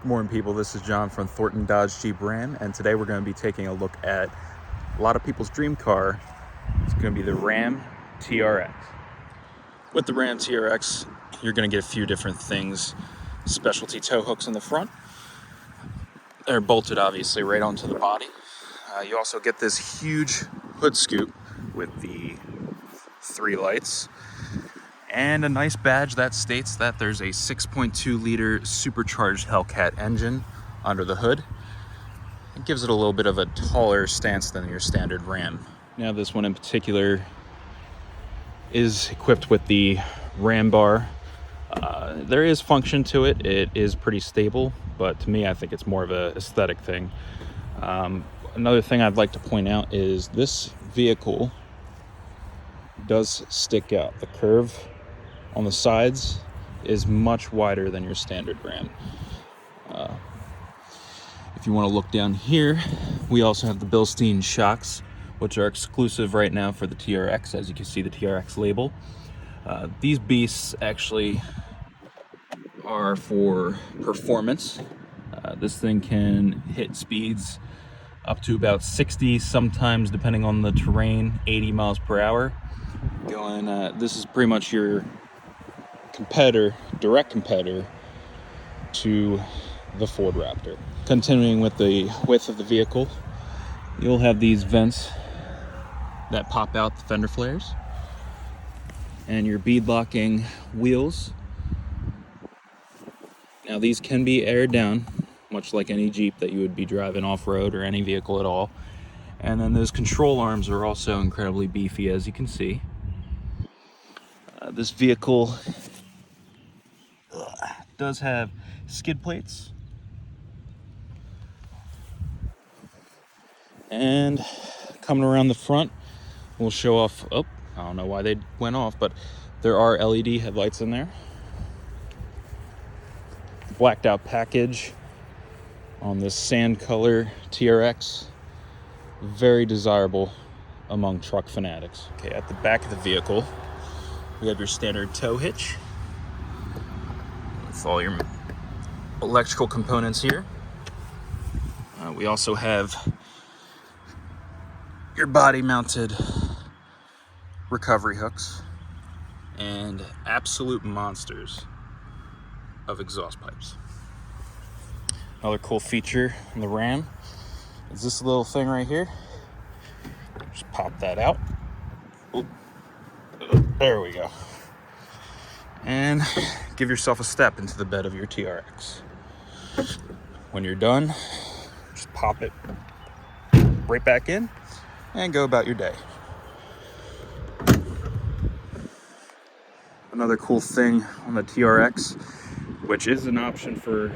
Good morning, people. This is John from Thornton Dodge Jeep Ram, and today we're going to be taking a look at a lot of people's dream car. It's going to be the Ram TRX. With the Ram TRX, you're going to get a few different things. Specialty tow hooks in the front. They're bolted, obviously, right onto the body. You also get this huge hood scoop with the 3 lights. And a nice badge that states that there's a 6.2 liter supercharged Hellcat engine under the hood. It gives it a little bit of a taller stance than your standard Ram. Now this one in particular is equipped with the Ram bar. There is function to it. It is pretty stable, but to me I think it's more of an aesthetic thing. Another thing I'd like to point out is this vehicle does stick out. The curve on the sides is much wider than your standard Ram. If you want to look down here, we also have the Bilstein shocks, which are exclusive right now for the TRX, as you can see the TRX label. These beasts actually are for performance. This thing can hit speeds up to about 60, sometimes depending on the terrain, 80 miles per hour. This is pretty much your direct competitor to the Ford Raptor. Continuing with the width of the vehicle, you'll have these vents that pop out the fender flares, and your bead locking wheels. Now these can be aired down, much like any Jeep that you would be driving off-road or any vehicle at all. And then those control arms are also incredibly beefy, as you can see. This vehicle does have skid plates, and coming around the front, we'll show off. I don't know why they went off, but there are LED headlights in there. Blacked out package on this sand color TRX, very desirable among truck fanatics. Okay, at the back of the vehicle, we have your standard tow hitch with all your electrical components here. We also have your body mounted recovery hooks and absolute monsters of exhaust pipes. Another cool feature on the Ram is this little thing right here. Just pop that out. There we go. And give yourself a step into the bed of your TRX. When you're done, just pop it right back in and go about your day. Another cool thing on the TRX, which is an option for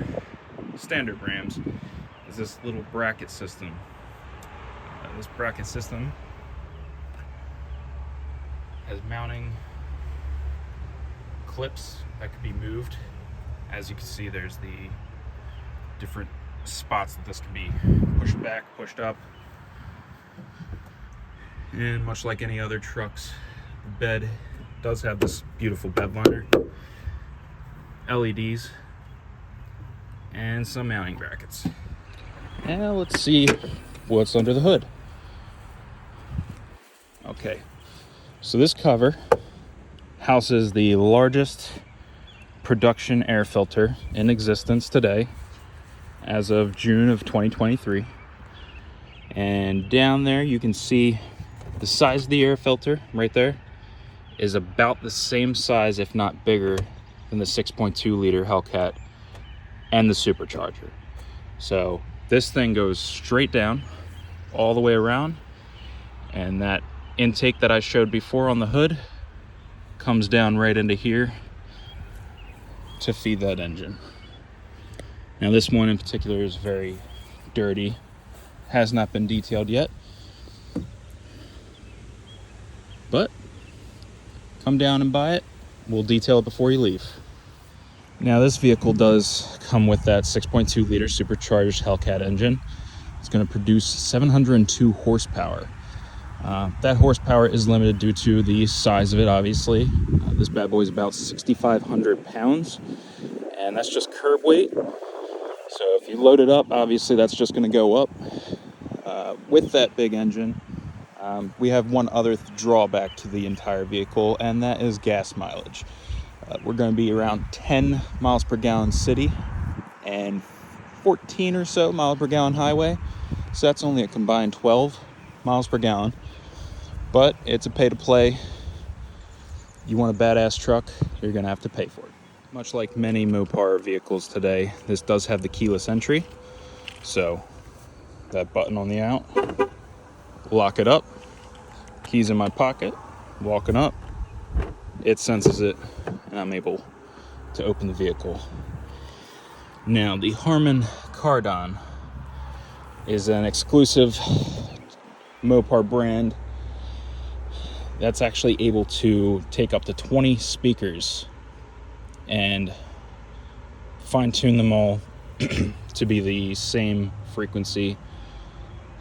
standard Rams, is this little bracket system. This bracket system has mounting clips that could be moved. As you can see, there's the different spots that this can be pushed back, pushed up. And much like any other trucks, the bed does have this beautiful bed liner, LEDs, and some mounting brackets. Now let's see what's under the hood. Okay, so this cover houses the largest production air filter in existence today as of June of 2023. And down there you can see the size of the air filter right there is about the same size, if not bigger, than the 6.2 liter Hellcat and the supercharger. So this thing goes straight down all the way around, and that intake that I showed before on the hood comes down right into here to feed that engine. Now this one in particular is very dirty, has not been detailed yet, but come down and buy it. We'll detail it before you leave. Now this vehicle does come with that 6.2 liter supercharged Hellcat engine. It's going to produce 702 horsepower. That horsepower is limited due to the size of it, obviously. This bad boy is about 6,500 pounds, and that's just curb weight. So if you load it up, obviously that's just going to go up. With that big engine, we have one other drawback to the entire vehicle, and that is gas mileage. We're going to be around 10 miles per gallon city and 14 or so miles per gallon highway. So that's only a combined 12 miles per gallon. But it's a pay to play. You want a badass truck, you're going to have to pay for it. Much like many Mopar vehicles today, this does have the keyless entry. So that button on the out, lock it up, keys in my pocket, walking up, it senses it, and I'm able to open the vehicle. Now, the Harman Kardon is an exclusive Mopar brand that's actually able to take up to 20 speakers and fine-tune them all to be the same frequency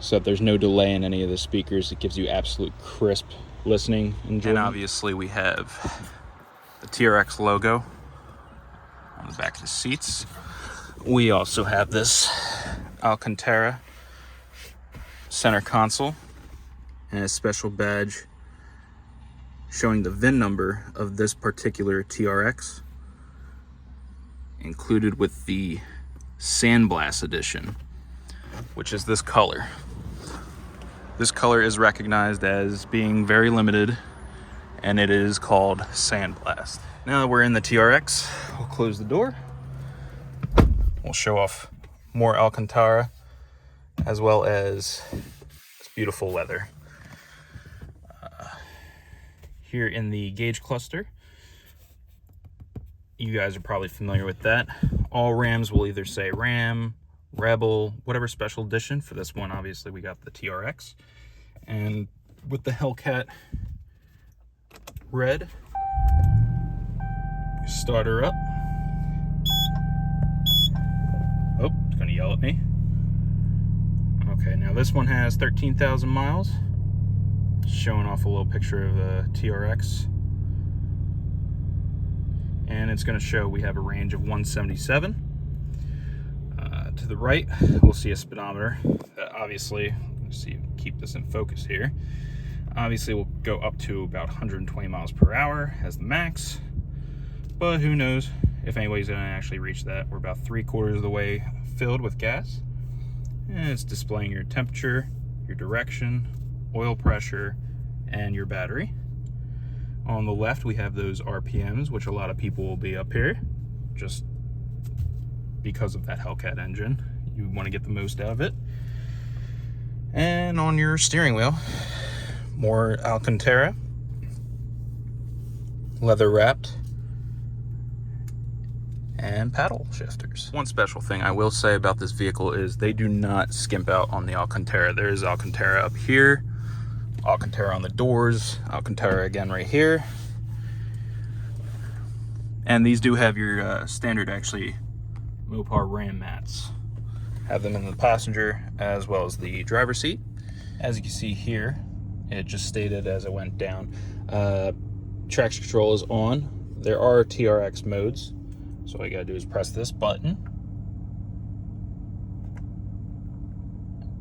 so that there's no delay in any of the speakers. It gives you absolute crisp listening enjoyment. And obviously we have the TRX logo on the back of the seats. We also have this Alcantara center console and a special badge showing the VIN number of this particular TRX, included with the Sandblast edition, which is this color. This color is recognized as being very limited, and it is called Sandblast. Now that we're in the TRX, we'll close the door. We'll show off more Alcantara, as well as this beautiful leather. Here in the gauge cluster, you guys are probably familiar with that. All Rams will either say Ram, Rebel, whatever special edition. For this one, obviously, we got the TRX. And with the Hellcat red, start her up. Oh, it's gonna yell at me. Okay, now this one has 13,000 miles. Showing off a little picture of the TRX. And it's gonna show we have a range of 177. To the right, we'll see a speedometer that obviously, let's see, keep this in focus here. Obviously, we'll go up to about 120 miles per hour as the max, but who knows if anybody's gonna actually reach that. We're about 3/4 of the way filled with gas, and it's displaying your temperature, your direction, oil pressure, and your battery. On the left, we have those RPMs, which a lot of people will be up here, just because of that Hellcat engine. You want to get the most out of it. And on your steering wheel, more Alcantara, leather wrapped, and paddle shifters. One special thing I will say about this vehicle is they do not skimp out on the Alcantara. There is Alcantara up here, Alcantara on the doors, Alcantara again right here. And these do have your standard, actually, Mopar Ram mats. Have them in the passenger as well as the driver's seat. As you can see here, it just stated as it went down, traction control is on. There are TRX modes, so all you gotta do is press this button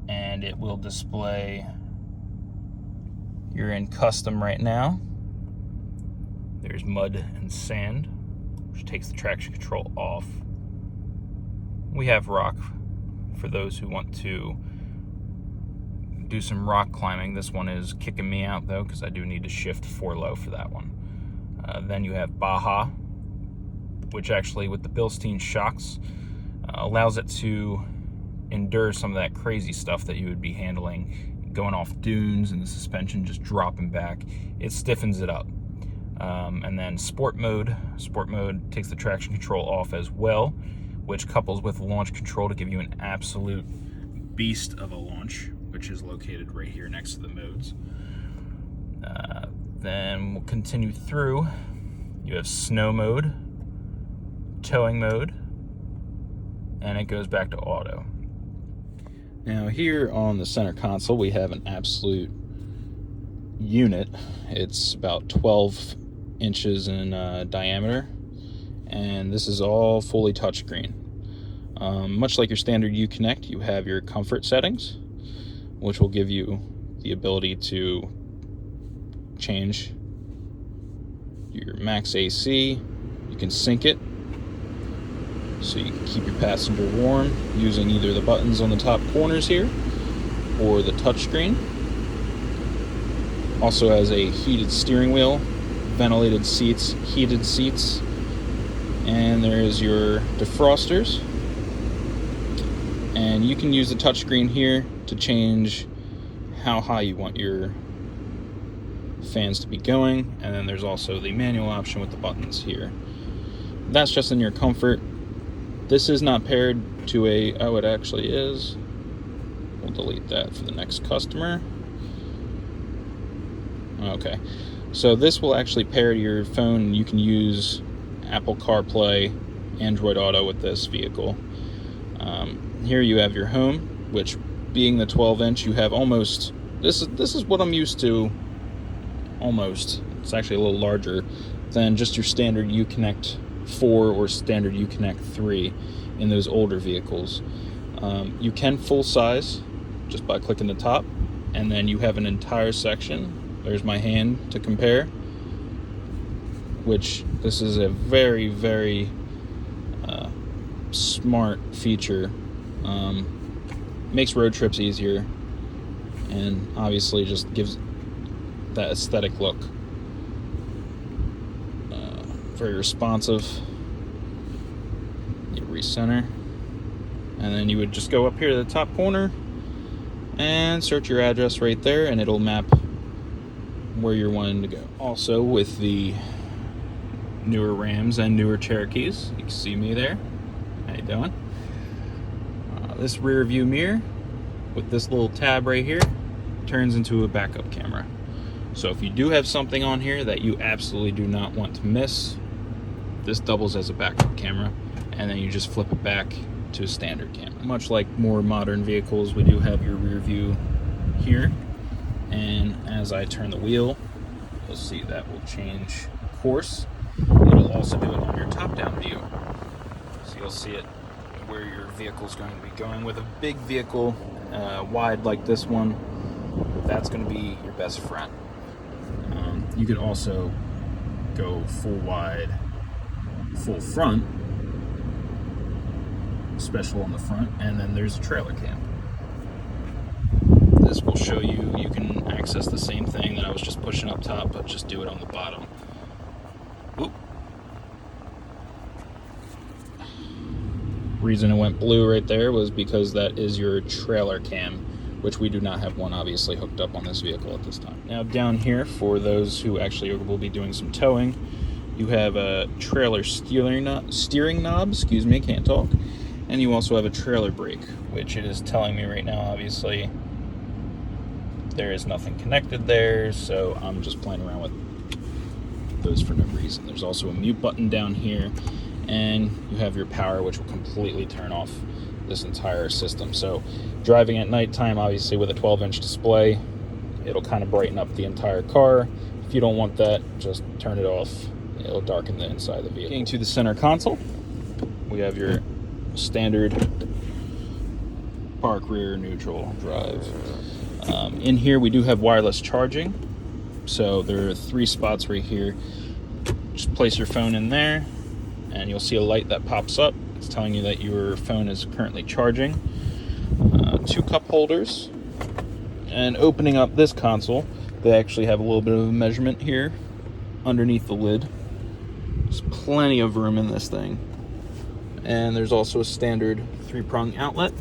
and it will display you're in custom right now. There's mud and sand, which takes the traction control off. We have rock for those who want to do some rock climbing. This one is kicking me out though, because I do need to shift 4 low for that one. Then you have Baja, which actually with the Bilstein shocks allows it to endure some of that crazy stuff that you would be handling, going off dunes and the suspension just dropping back. It stiffens it up. And then Sport mode takes the traction control off as well, which couples with launch control to give you an absolute beast of a launch, which is located right here next to the modes. Then we'll continue through. You have snow mode, towing mode, and it goes back to auto. Now here on the center console, we have an absolute unit. It's about 12 inches in diameter, and this is all fully touchscreen. Much like your standard Uconnect, you have your comfort settings, which will give you the ability to change your max AC. You can sync it so you can keep your passenger warm using either the buttons on the top corners here or the touchscreen. Also has a heated steering wheel, ventilated seats, heated seats, and there is your defrosters. And you can use the touchscreen here to change how high you want your fans to be going, and then there's also the manual option with the buttons here. That's just in your comfort. This is not paired to oh, it actually is. We'll delete that for the next customer. Okay, so this will actually pair to your phone. You can use Apple CarPlay, Android Auto with this vehicle. Here you have your home, which being the 12-inch, you have almost, this is what I'm used to, almost. It's actually a little larger than just your standard Uconnect 4 or standard Uconnect 3 in those older vehicles. You can full size just by clicking the top, and then you have an entire section. There's my hand to compare, which this is a very, very smart feature. Makes road trips easier, and obviously just gives that aesthetic look. Very responsive. You recenter, and then you would just go up here to the top corner and search your address right there, and it'll map where you're wanting to go. Also, with the newer Rams and newer Cherokees, you can see me there. How you doing? This rear view mirror with this little tab right here turns into a backup camera. So if you do have something on here that you absolutely do not want to miss, this doubles as a backup camera, and then you just flip it back to a standard camera. Much like more modern vehicles, we do have your rear view here, and as I turn the wheel, you'll see that will change course. It'll also do it on your top-down view, so you'll see it where your vehicle is going to be going. With a big vehicle, wide like this one, that's going to be your best friend. You could also go full wide, full front, special on the front, and then there's a trailer cam. This will show you, you can access the same thing that I was just pushing up top, but just do it on the bottom. Oop. Reason it went blue right there was because that is your trailer cam, which we do not have one obviously hooked up on this vehicle at this time. Now down here, for those who actually will be doing some towing, you have a trailer steering knob, excuse me, can't talk, and you also have a trailer brake, which it is telling me right now, obviously, there is nothing connected there, so I'm just playing around with those for no reason. There's also a mute button down here, and you have your power, which will completely turn off this entire system. So driving at nighttime, obviously with a 12-inch display, it'll kind of brighten up the entire car. If you don't want that, just turn it off. It'll darken the inside of the vehicle. Getting to the center console, we have your standard park, rear, neutral, drive. In here we do have wireless charging, so there are 3 spots right here. Just place your phone in there, and you'll see a light that pops up. It's telling you that your phone is currently charging. 2 cup holders, and opening up this console, they actually have a little bit of a measurement here underneath the lid. There's plenty of room in this thing, and there's also a standard 3-prong outlet.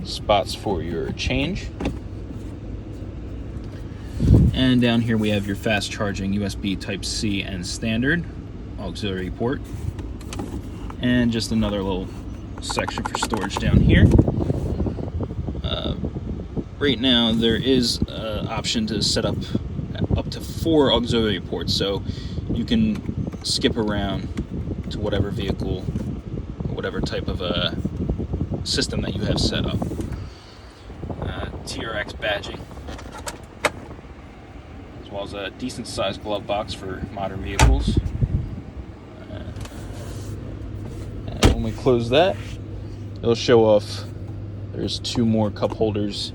Spots for your change. And down here we have your fast charging USB Type-C and standard auxiliary port, and just another little section for storage down here. Right now there is an option to set up to 4 auxiliary ports, so you can skip around to whatever vehicle, whatever type of a system that you have set up. TRX badging, as well as a decent sized glove box for modern vehicles. When we close that, it'll show off there's 2 more cup holders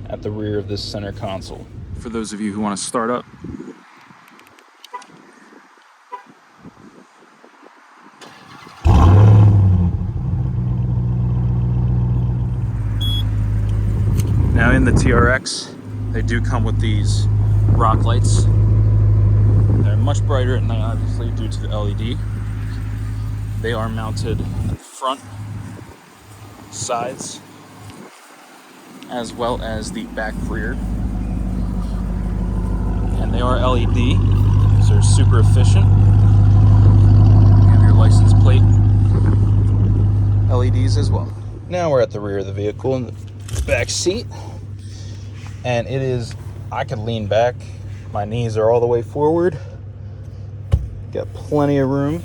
at the rear of this center console. For those of you who want to start up, now in the TRX, they do come with these rock lights. They're much brighter at night, obviously, due to the LED. They are mounted at the front, sides, as well as the back rear. And they are LED, so they're super efficient. You have your license plate LEDs as well. Now we're at the rear of the vehicle in the back seat. And it is, I could lean back. My knees are all the way forward. Got plenty of room.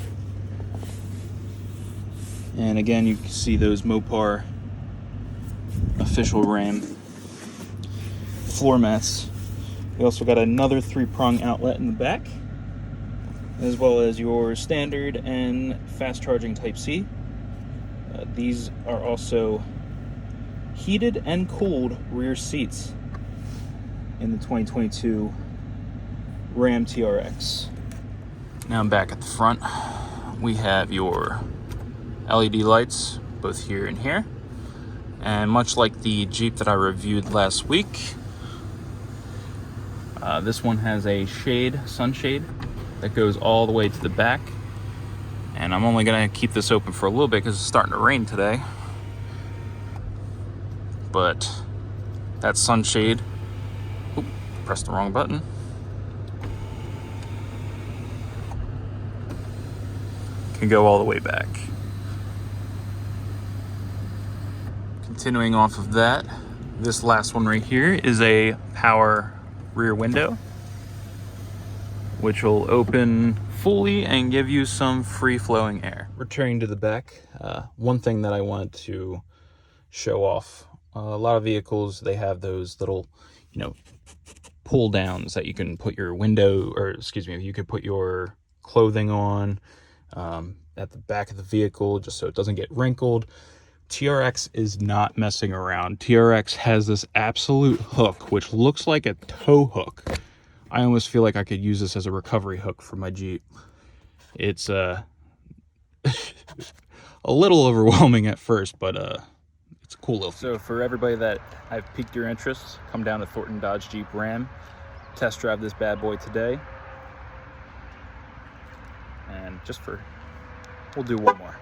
And again, you can see those Mopar official Ram floor mats. We also got another 3-prong outlet in the back, as well as your standard and fast charging Type-C. These are also heated and cooled rear seats in the 2022 Ram TRX. Now I'm back at the front. We have your LED lights, both here and here. And much like the Jeep that I reviewed last week, this one has a sunshade that goes all the way to the back. And I'm only gonna keep this open for a little bit because it's starting to rain today. But that sunshade, oop, pressed the wrong button. Can go all the way back. Continuing off of that, this last one right here is a power rear window, which will open fully and give you some free-flowing air. Returning to the back, one thing that I wanted to show off, a lot of vehicles, they have those little, pull downs that you can put your you could put your clothing on at the back of the vehicle just so it doesn't get wrinkled. TRX is not messing around. TRX has this absolute hook, which looks like a tow hook. I almost feel like I could use this as a recovery hook for my Jeep. It's a little overwhelming at first, but it's a cool little thing. So for everybody that I've piqued your interest, come down to Thornton Dodge Jeep Ram, test drive this bad boy today. And we'll do one more.